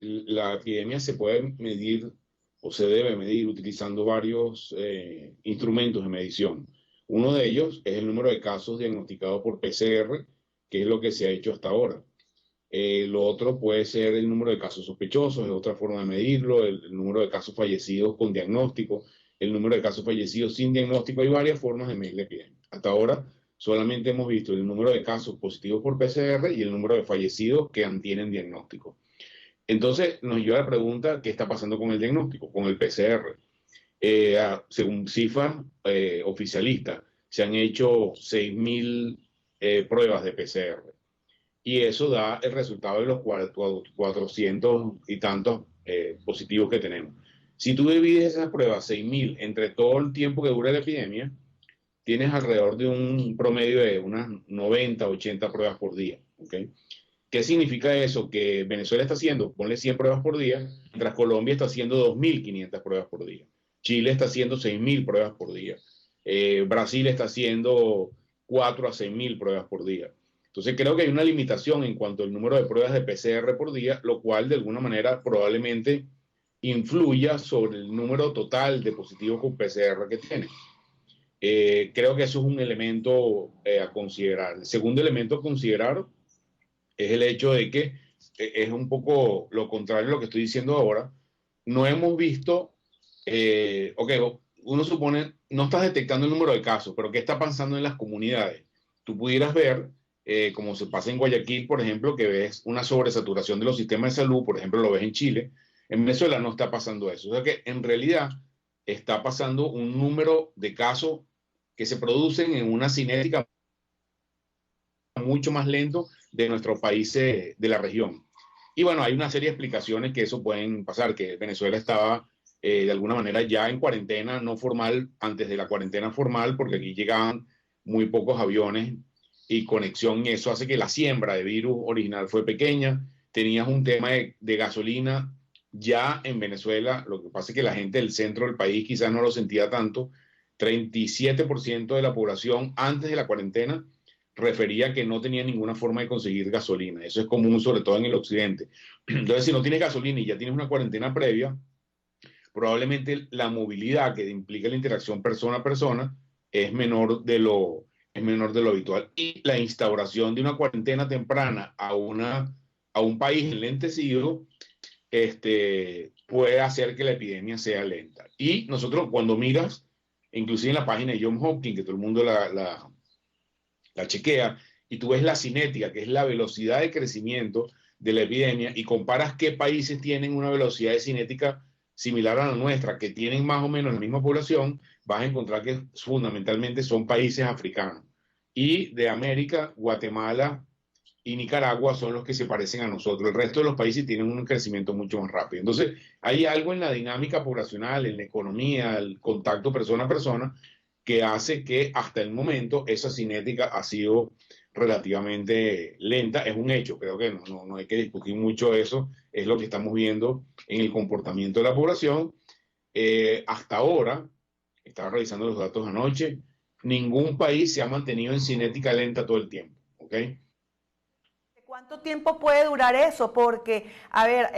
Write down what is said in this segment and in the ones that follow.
la epidemia se puede medir o se debe medir utilizando varios instrumentos de medición. Uno de ellos es el número de casos diagnosticados por PCR, que es lo que se ha hecho hasta ahora. Lo otro puede ser el número de casos sospechosos, es otra forma de medirlo, el número de casos fallecidos con diagnóstico, el número de casos fallecidos sin diagnóstico. Hay varias formas de medir la epidemia. Hasta ahora solamente hemos visto el número de casos positivos por PCR y el número de fallecidos que tienen diagnóstico. Entonces nos lleva a la pregunta, ¿qué está pasando con el diagnóstico, con el PCR? Según cifras oficialistas, se han hecho 6.000 pruebas de PCR y eso da el resultado de los 400 y tantos positivos que tenemos. Si tú divides esas pruebas, 6.000, entre todo el tiempo que dura la epidemia, tienes alrededor de un promedio de unas 90, 80 pruebas por día. ¿Okay? ¿Qué significa eso? Que Venezuela está haciendo, ponle 100 pruebas por día, mientras Colombia está haciendo 2.500 pruebas por día. Chile está haciendo 6.000 pruebas por día. Brasil está haciendo 4 a 6.000 pruebas por día. Entonces creo que hay una limitación en cuanto al número de pruebas de PCR por día, lo cual de alguna manera probablemente influya sobre el número total de positivos con PCR que tiene. Creo que eso es un elemento a considerar. El segundo elemento a considerar es el hecho de que es un poco lo contrario a lo que estoy diciendo ahora. No hemos visto, ok, uno supone, no estás detectando el número de casos, pero ¿qué está pasando en las comunidades? Tú pudieras ver, como se pasa en Guayaquil, por ejemplo, que ves una sobresaturación de los sistemas de salud, por ejemplo, lo ves en Chile. En Venezuela no está pasando eso. O sea que en realidad está pasando un número de casos que se producen en una cinética mucho más lento de nuestros países de la región. Y bueno, hay una serie de explicaciones que eso pueden pasar, que Venezuela estaba de alguna manera ya en cuarentena no formal, antes de la cuarentena formal, porque aquí llegaban muy pocos aviones y conexión, y eso hace que la siembra de virus original fue pequeña. Tenías un tema de gasolina ya en Venezuela, lo que pasa es que la gente del centro del país quizás no lo sentía tanto. 37% de la población antes de la cuarentena refería que no tenía ninguna forma de conseguir gasolina. Eso es común, sobre todo en el occidente. Entonces, si no tienes gasolina y ya tienes una cuarentena previa, probablemente la movilidad que implica la interacción persona a persona es menor de lo habitual. Y la instauración de una cuarentena temprana a un país enlentecido puede hacer que la epidemia sea lenta. Y nosotros cuando miras, inclusive en la página de Johns Hopkins, que todo el mundo la chequea, y tú ves la cinética, que es la velocidad de crecimiento de la epidemia, y comparas qué países tienen una velocidad de cinética similar a la nuestra, que tienen más o menos la misma población, vas a encontrar que fundamentalmente son países africanos. Y de América, Guatemala y Nicaragua son los que se parecen a nosotros. El resto de los países tienen un crecimiento mucho más rápido. Entonces, hay algo en la dinámica poblacional, en la economía, el contacto persona a persona, que hace que hasta el momento esa cinética ha sido relativamente lenta. Es un hecho, creo que no hay que discutir mucho eso, es lo que estamos viendo en el comportamiento de la población. Hasta ahora, estaba revisando los datos anoche, ningún país se ha mantenido en cinética lenta todo el tiempo, ¿ok? ¿Cuánto tiempo puede durar eso? Porque, a ver,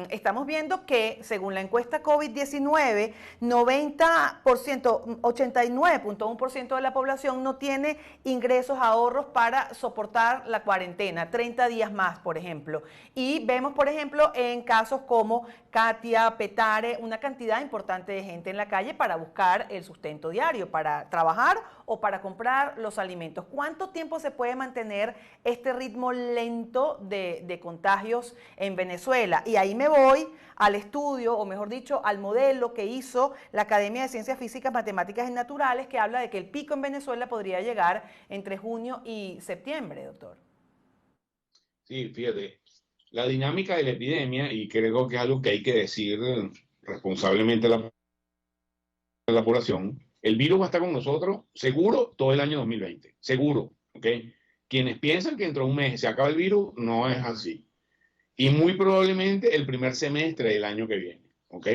estamos viendo que según la encuesta COVID-19, 90%, 89.1% de la población no tiene ingresos, ahorros para soportar la cuarentena, 30 días más, por ejemplo. Y vemos, por ejemplo, en casos como Katia, Petare, una cantidad importante de gente en la calle para buscar el sustento diario, para trabajar o para comprar los alimentos. ¿Cuánto tiempo se puede mantener este ritmo lento de contagios en Venezuela? Y ahí me voy al estudio, o mejor dicho, al modelo que hizo la Academia de Ciencias Físicas, Matemáticas y Naturales, que habla de que el pico en Venezuela podría llegar entre junio y septiembre, doctor. Sí, fíjate, la dinámica de la epidemia, y creo que es algo que hay que decir responsablemente a la población, el virus va a estar con nosotros seguro todo el año 2020, seguro, ¿ok? Quienes piensan que dentro de un mes se acaba el virus, no es así. Y muy probablemente el primer semestre del año que viene, ¿ok?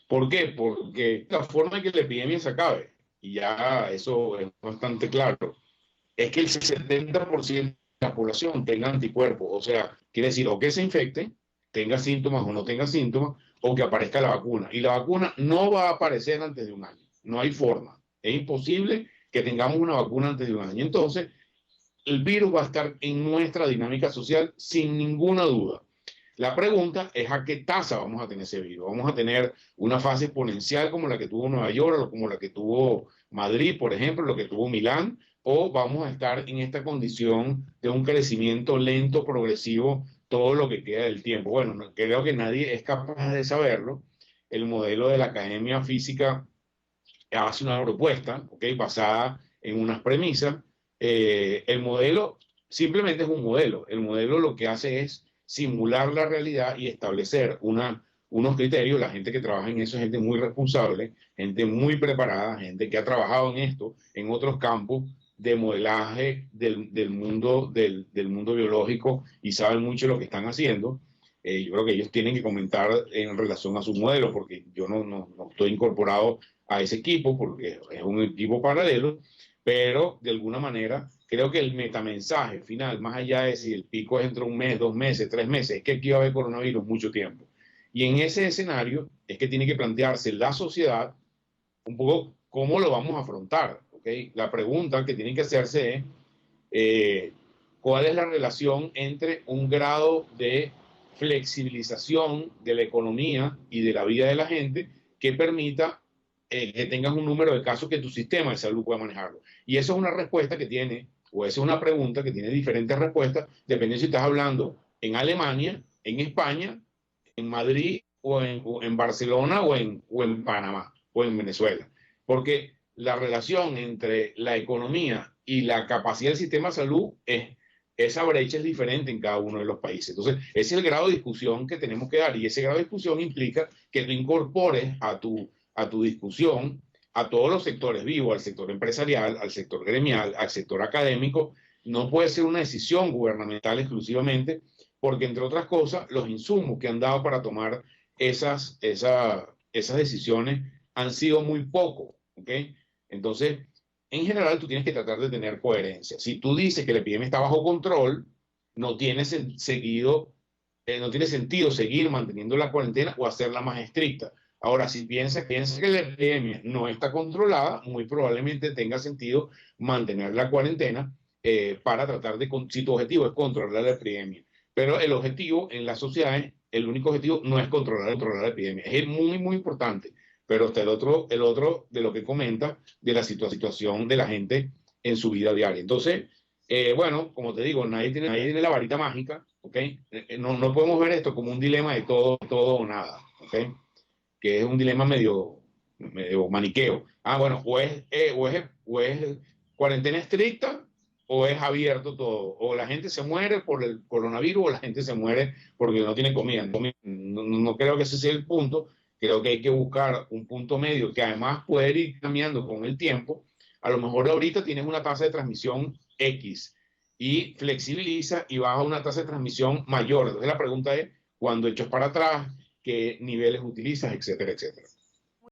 ¿Por qué? Porque la forma en que la epidemia se acabe, y ya eso es bastante claro, es que el 70% de la población tenga anticuerpos, o sea, quiere decir o que se infecte, tenga síntomas o no tenga síntomas, o que aparezca la vacuna. Y la vacuna no va a aparecer antes de un año. No hay forma. Es imposible que tengamos una vacuna antes de un año. Entonces, el virus va a estar en nuestra dinámica social sin ninguna duda. La pregunta es a qué tasa vamos a tener ese virus. Vamos a tener una fase exponencial como la que tuvo Nueva York o como la que tuvo Madrid, por ejemplo, lo que tuvo Milán, o vamos a estar en esta condición de un crecimiento lento, progresivo, todo lo que queda del tiempo. Bueno, creo que nadie es capaz de saberlo. El modelo de la Academia Física hace una propuesta, ¿okay?, basada en unas premisas. El modelo simplemente es un modelo. El modelo lo que hace es simular la realidad y establecer unos criterios. La gente que trabaja en eso es gente muy responsable, gente muy preparada, gente que ha trabajado en esto, en otros campos de modelaje del mundo biológico y saben mucho lo que están haciendo. Yo creo que ellos tienen que comentar en relación a su modelo, porque yo no estoy incorporado a ese equipo, porque es un equipo paralelo, pero de alguna manera creo que el metamensaje final, más allá de si el pico es entre un mes, 2 meses, 3 meses, es que aquí va a haber coronavirus mucho tiempo. Y en ese escenario es que tiene que plantearse la sociedad un poco cómo lo vamos a afrontar, ¿okay? La pregunta que tiene que hacerse es ¿cuál es la relación entre un grado de flexibilización de la economía y de la vida de la gente que permita que tengas un número de casos que tu sistema de salud pueda manejarlo? Y eso es una respuesta que tiene, o esa es una pregunta que tiene diferentes respuestas, dependiendo si estás hablando en Alemania, en España, en Madrid, o en Barcelona, o en Panamá, o en Venezuela. Porque la relación entre la economía y la capacidad del sistema de salud esa brecha es diferente en cada uno de los países. Entonces, ese es el grado de discusión que tenemos que dar, y ese grado de discusión implica que tú incorpores a tu discusión a todos los sectores vivos, al sector empresarial, al sector gremial, al sector académico. No puede ser una decisión gubernamental exclusivamente, porque entre otras cosas, los insumos que han dado para tomar esas decisiones han sido muy pocos, ¿ok? Entonces, en general, tú tienes que tratar de tener coherencia. Si tú dices que la epidemia está bajo control, no tiene sentido seguir manteniendo la cuarentena o hacerla más estricta. Ahora, si piensas que la epidemia no está controlada, muy probablemente tenga sentido mantener la cuarentena para tratar de, si tu objetivo es controlar la epidemia. Pero el objetivo en las sociedades, el único objetivo no es controlar la epidemia. Es muy, muy importante. Pero está el otro de lo que comenta, de la situación de la gente en su vida diaria. Entonces, bueno, como te digo, nadie tiene la varita mágica, ¿ok? No podemos ver esto como un dilema de todo o nada, ¿ok? Que es un dilema medio maniqueo. Bueno, o es cuarentena estricta, o es abierto todo. O la gente se muere por el coronavirus, o la gente se muere porque no tiene comida. No creo que ese sea el punto. Creo que hay que buscar un punto medio que además puede ir cambiando con el tiempo. A lo mejor ahorita tienes una tasa de transmisión X y flexibiliza y baja una tasa de transmisión mayor. Entonces la pregunta es, cuando echas para atrás, qué niveles utilizas, etcétera, etcétera.